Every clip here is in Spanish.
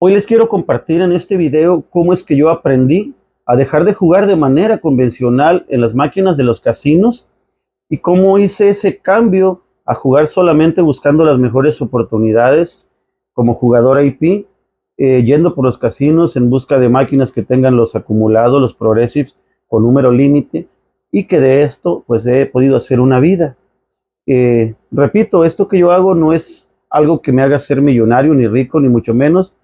Hoy les quiero compartir en este video cómo es que yo aprendí a dejar de jugar de manera convencional en las máquinas de los casinos y cómo hice ese cambio a jugar solamente buscando las mejores oportunidades como jugador IP, yendo por los casinos en busca de máquinas que tengan los acumulados, los progressives con número límite, y que de esto pues he podido hacer una vida. Repito, esto que yo hago no es algo que me haga ser millonario ni rico ni mucho menos,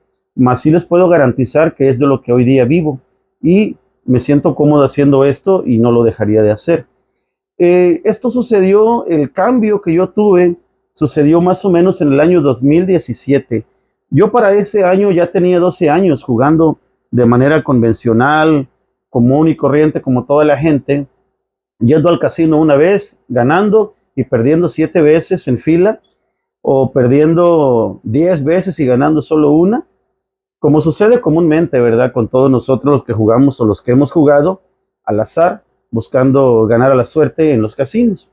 mas sí les puedo garantizar que es de lo que hoy día vivo y me siento cómodo haciendo esto y no lo dejaría de hacer. Esto sucedió, el cambio que yo tuve sucedió más o menos en el año 2017. Yo para ese año ya tenía 12 años jugando de manera convencional, común y corriente como toda la gente, yendo al casino una vez, ganando y perdiendo 7 veces en fila, o perdiendo 10 veces y ganando solo una, como sucede comúnmente, ¿verdad? Con todos nosotros los que jugamos o los que hemos jugado al azar, buscando ganar a la suerte en los casinos.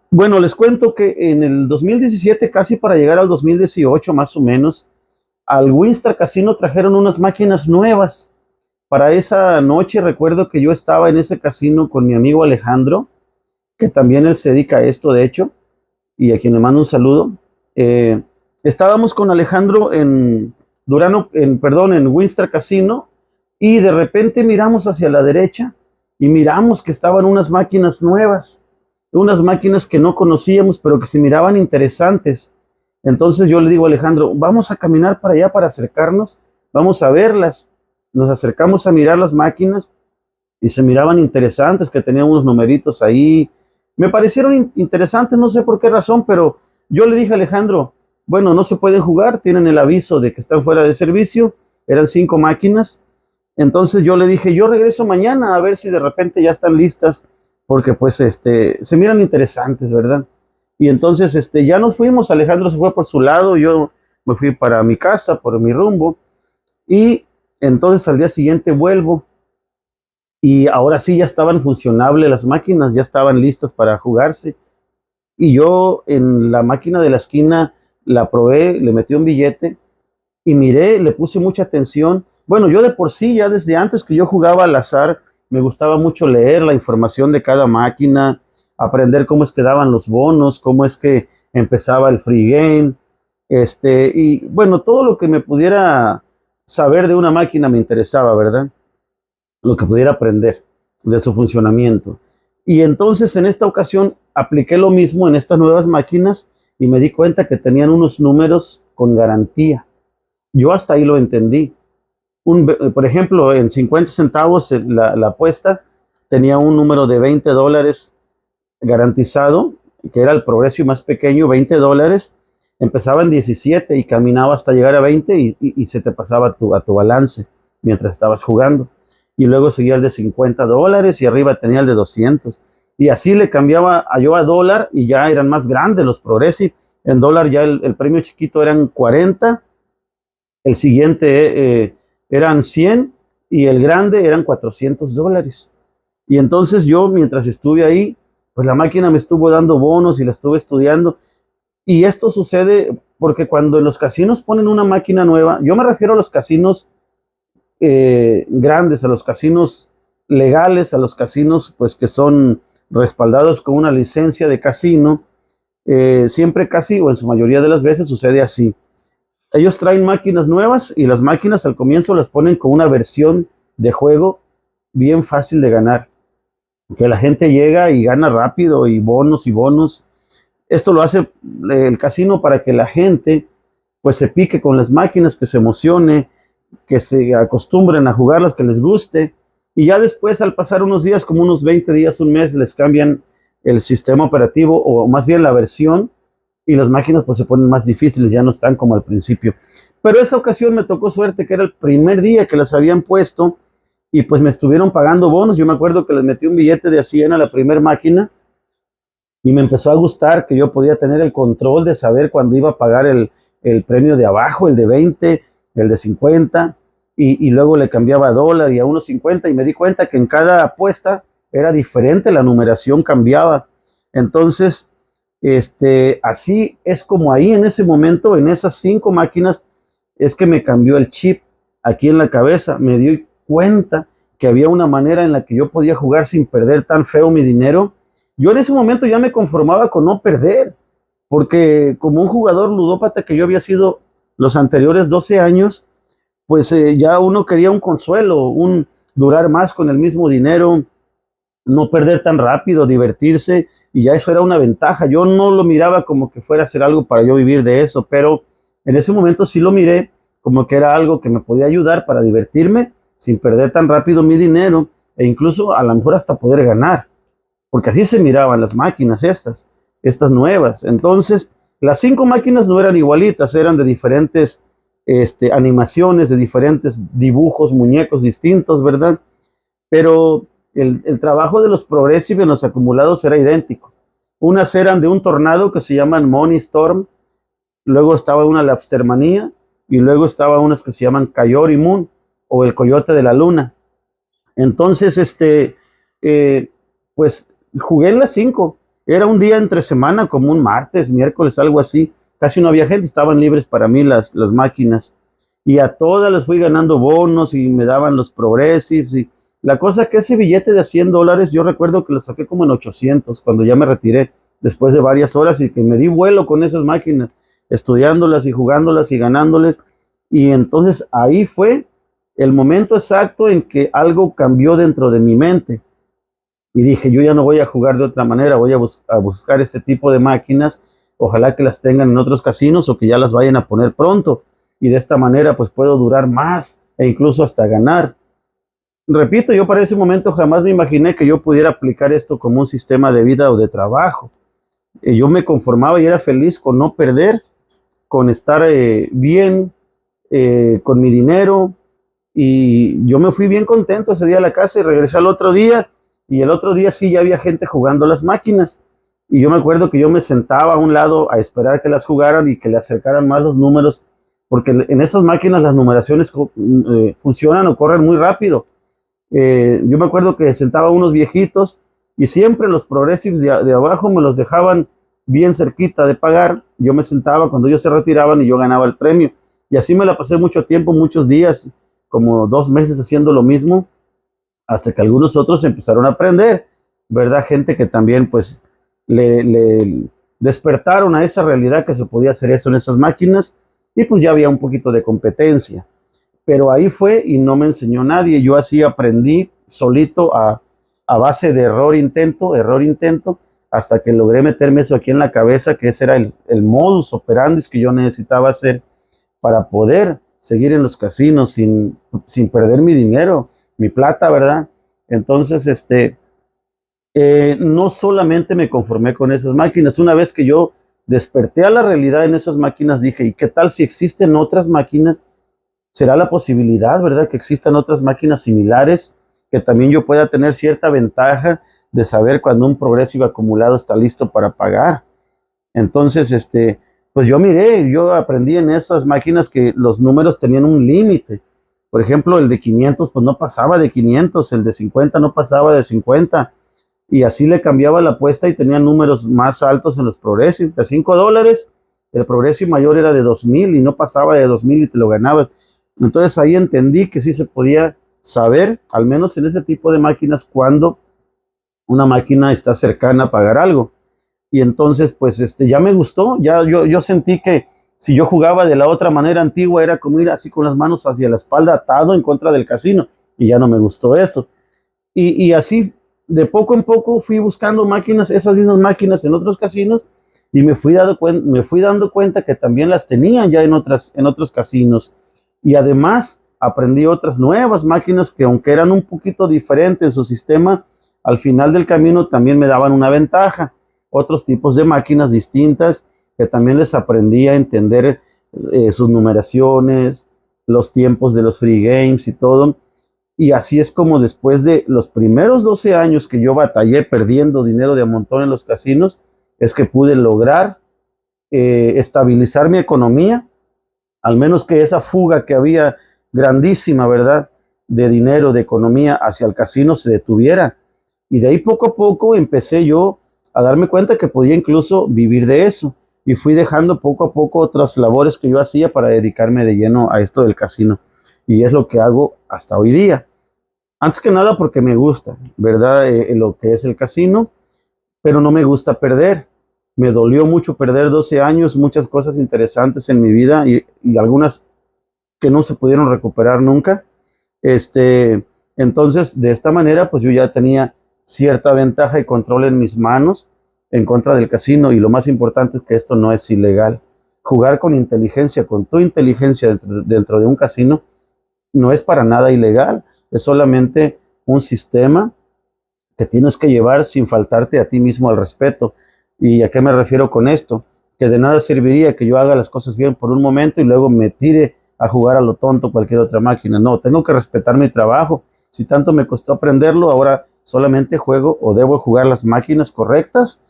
Bueno, les cuento que en el 2017, casi para llegar al 2018 más o menos, al Winstar Casino trajeron unas máquinas nuevas. Para esa noche recuerdo que yo estaba en ese casino con mi amigo Alejandro, que también él se dedica a esto, de hecho, y a quien le mando un saludo. Estábamos con Alejandro en en Winstar Casino, y de repente miramos hacia la derecha y miramos que estaban unas máquinas nuevas, unas máquinas que no conocíamos, pero que se miraban interesantes. Entonces yo le digo a Alejandro, vamos a caminar para allá para acercarnos, vamos a verlas. Nos acercamos a mirar las máquinas y se miraban interesantes, que tenían unos numeritos ahí. Me parecieron interesantes, no sé por qué razón, pero yo le dije a Alejandro, bueno, no se pueden jugar, tienen el aviso de que están fuera de servicio, eran 5 máquinas. Entonces yo le dije, yo regreso mañana a ver si de repente ya están listas, porque pues se miran interesantes, ¿verdad? Y entonces ya nos fuimos, Alejandro se fue por su lado, yo me fui para mi casa, por mi rumbo, y entonces al día siguiente vuelvo, y ahora sí ya estaban funcionables las máquinas, ya estaban listas para jugarse. Y yo en la máquina de la esquina la probé, le metí un billete y miré, le puse mucha atención. Bueno, yo de por sí, ya desde antes que yo jugaba al azar, me gustaba mucho leer la información de cada máquina, aprender cómo es que daban los bonos, cómo es que empezaba el free game, y bueno, todo lo que me pudiera saber de una máquina me interesaba, ¿verdad? Lo que pudiera aprender de su funcionamiento. Y entonces en esta ocasión apliqué lo mismo en estas nuevas máquinas y me di cuenta que tenían unos números con garantía. Yo hasta ahí lo entendí. Por ejemplo, en 50 centavos la apuesta tenía un número de $20 garantizado, que era el progreso más pequeño, $20. Empezaba en 17 y caminaba hasta llegar a 20 y se te pasaba a tu balance mientras estabas jugando. Y luego seguía el de $50 y arriba tenía el de 200. Y así le cambiaba yo a dólar y ya eran más grandes los progresivos. En dólar ya el premio chiquito eran 40, el siguiente eran 100 y el grande eran $400. Y entonces yo, mientras estuve ahí, pues la máquina me estuvo dando bonos y la estuve estudiando. Y esto sucede porque cuando en los casinos ponen una máquina nueva, yo me refiero a los casinos grandes, a los casinos legales, a los casinos pues que son respaldados con una licencia de casino, siempre casi o en su mayoría de las veces sucede así. Ellos traen máquinas nuevas y las máquinas al comienzo las ponen con una versión de juego bien fácil de ganar, que la gente llega y gana rápido y bonos y bonos. Esto lo hace el casino para que la gente pues se pique con las máquinas, que se emocione, que se acostumbren a jugarlas, que les guste, y ya después al pasar unos días, como unos 20 días, un mes, les cambian el sistema operativo o más bien la versión y las máquinas pues se ponen más difíciles, ya no están como al principio. Pero esta ocasión me tocó suerte que era el primer día que las habían puesto y pues me estuvieron pagando bonos. Yo me acuerdo que les metí un billete de 100 a la primera máquina y me empezó a gustar que yo podía tener el control de saber cuándo iba a pagar el premio de abajo, el de 20, el de 50, y luego le cambiaba a dólar y a 1.50 y me di cuenta que en cada apuesta era diferente, la numeración cambiaba. Entonces, así es como ahí en ese momento, en esas 5 máquinas, es que me cambió el chip aquí en la cabeza. Me di cuenta que había una manera en la que yo podía jugar sin perder tan feo mi dinero. Yo en ese momento ya me conformaba con no perder, porque como un jugador ludópata que yo había sido los anteriores 12 años, pues ya uno quería un consuelo, un durar más con el mismo dinero, no perder tan rápido, divertirse, y ya eso era una ventaja. Yo no lo miraba como que fuera a ser algo para yo vivir de eso, pero en ese momento sí lo miré como que era algo que me podía ayudar para divertirme sin perder tan rápido mi dinero e incluso a lo mejor hasta poder ganar, porque así se miraban las máquinas estas nuevas. Entonces, las 5 máquinas no eran igualitas, eran de diferentes animaciones, de diferentes dibujos, muñecos distintos, ¿verdad? Pero el trabajo de los Progressive en los acumulados era idéntico. Unas eran de un tornado que se llaman Money Storm, luego estaba una Lapstermanía, y luego estaba unas que se llaman Coyote Moon, o el Coyote de la Luna. Entonces, pues jugué en las 5. Era un día entre semana, como un martes, miércoles, algo así. Casi no había gente, estaban libres para mí las máquinas. Y a todas les fui ganando bonos y me daban los progressives. Y la cosa es que ese billete de $100, yo recuerdo que lo saqué como en 800 cuando ya me retiré, después de varias horas y que me di vuelo con esas máquinas, estudiándolas y jugándolas y ganándoles. Y entonces ahí fue el momento exacto en que algo cambió dentro de mi mente. Y dije, yo ya no voy a jugar de otra manera, voy a buscar este tipo de máquinas, ojalá que las tengan en otros casinos o que ya las vayan a poner pronto. Y de esta manera pues puedo durar más e incluso hasta ganar. Repito, yo para ese momento jamás me imaginé que yo pudiera aplicar esto como un sistema de vida o de trabajo. Yo me conformaba y era feliz con no perder, con estar bien, con mi dinero, y yo me fui bien contento ese día a la casa y regresé al otro día, y el otro día sí ya había gente jugando las máquinas, y yo me acuerdo que yo me sentaba a un lado a esperar que las jugaran y que le acercaran más los números, porque en esas máquinas las numeraciones funcionan o corren muy rápido. Yo me acuerdo que sentaba unos viejitos y siempre los progressives de abajo me los dejaban bien cerquita de pagar. Yo me sentaba cuando ellos se retiraban y yo ganaba el premio. Y así me la pasé mucho tiempo, muchos días, como 2 meses haciendo lo mismo, hasta que algunos otros empezaron a aprender, ¿verdad? Gente que también pues le despertaron a esa realidad que se podía hacer eso en esas máquinas y pues ya había un poquito de competencia. Pero ahí fue y no me enseñó nadie. Yo así aprendí solito a base de error, intento, hasta que logré meterme eso aquí en la cabeza, que ese era el modus operandi que yo necesitaba hacer para poder seguir en los casinos sin perder mi dinero, mi plata, ¿verdad? Entonces, no solamente me conformé con esas máquinas. Una vez que yo desperté a la realidad en esas máquinas, dije, ¿y qué tal si existen otras máquinas? ¿Será la posibilidad, verdad, que existan otras máquinas similares, que también yo pueda tener cierta ventaja de saber cuando un progresivo acumulado está listo para pagar? Entonces, pues yo aprendí en esas máquinas que los números tenían un límite. Por ejemplo, el de 500, pues no pasaba de 500, el de 50 no pasaba de 50, y así le cambiaba la apuesta y tenía números más altos en los progresivos. De $5, el progresivo mayor era de 2000 y no pasaba de 2000 y te lo ganabas. Entonces ahí entendí que sí se podía saber, al menos en ese tipo de máquinas, cuando una máquina está cercana a pagar algo. Y entonces, pues ya me gustó, ya yo sentí que si yo jugaba de la otra manera antigua, era como ir así con las manos hacia la espalda atado en contra del casino, y ya no me gustó eso. Y así, de poco en poco, fui buscando máquinas, esas mismas máquinas en otros casinos, y me fui dando cuenta que también las tenían ya en otros casinos. Y además aprendí otras nuevas máquinas que, aunque eran un poquito diferentes en su sistema, al final del camino también me daban una ventaja. Otros tipos de máquinas distintas que también les aprendí a entender sus numeraciones, los tiempos de los free games y todo. Y así es como después de los primeros 12 años que yo batallé perdiendo dinero de a montón en los casinos, es que pude lograr estabilizar mi economía, al menos que esa fuga que había grandísima, ¿verdad?, de dinero, de economía hacia el casino se detuviera. Y de ahí poco a poco empecé yo a darme cuenta que podía incluso vivir de eso. y fui dejando poco a poco otras labores que yo hacía para dedicarme de lleno a esto del casino. Y es lo que hago hasta hoy día. Antes que nada porque me gusta, ¿verdad? Lo que es el casino, pero no me gusta perder. Me dolió mucho perder 12 años, muchas cosas interesantes en mi vida y algunas que no se pudieron recuperar nunca. Entonces, de esta manera, pues yo ya tenía cierta ventaja y control en mis manos en contra del casino, y lo más importante es que esto no es ilegal. Jugar con inteligencia, con tu inteligencia dentro de un casino, no es para nada ilegal, es solamente un sistema que tienes que llevar sin faltarte a ti mismo al respeto. ¿Y a qué me refiero con esto? Que de nada serviría que yo haga las cosas bien por un momento y luego me tire a jugar a lo tonto cualquier otra máquina. No, tengo que respetar mi trabajo. Si tanto me costó aprenderlo, ahora solamente juego o debo jugar las máquinas correctas.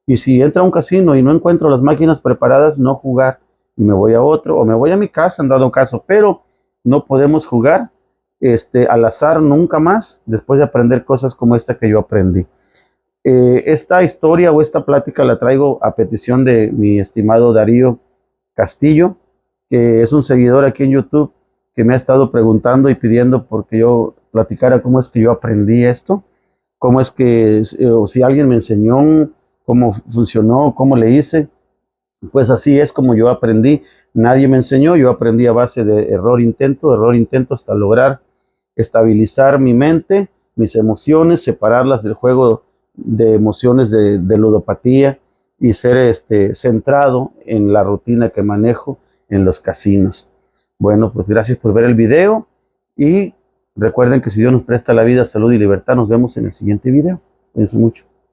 Y si entra a un casino y no encuentro las máquinas preparadas, no jugar. Y me voy a otro o me voy a mi casa en dado caso. Pero no podemos jugar al azar nunca más después de aprender cosas como esta que yo aprendí. Esta historia o esta plática la traigo a petición de mi estimado Darío Castillo, que es un seguidor aquí en YouTube que me ha estado preguntando y pidiendo porque yo platicara cómo es que yo aprendí esto, cómo es que, o si alguien me enseñó, cómo funcionó, cómo le hice. Pues así es como yo aprendí. Nadie me enseñó, yo aprendí a base de error, intento, hasta lograr estabilizar mi mente, mis emociones, separarlas del juego de emociones de ludopatía y ser centrado en la rutina que manejo en los casinos. Bueno, pues gracias por ver el video y recuerden que si Dios nos presta la vida, salud y libertad, nos vemos en el siguiente video. Cuídense mucho.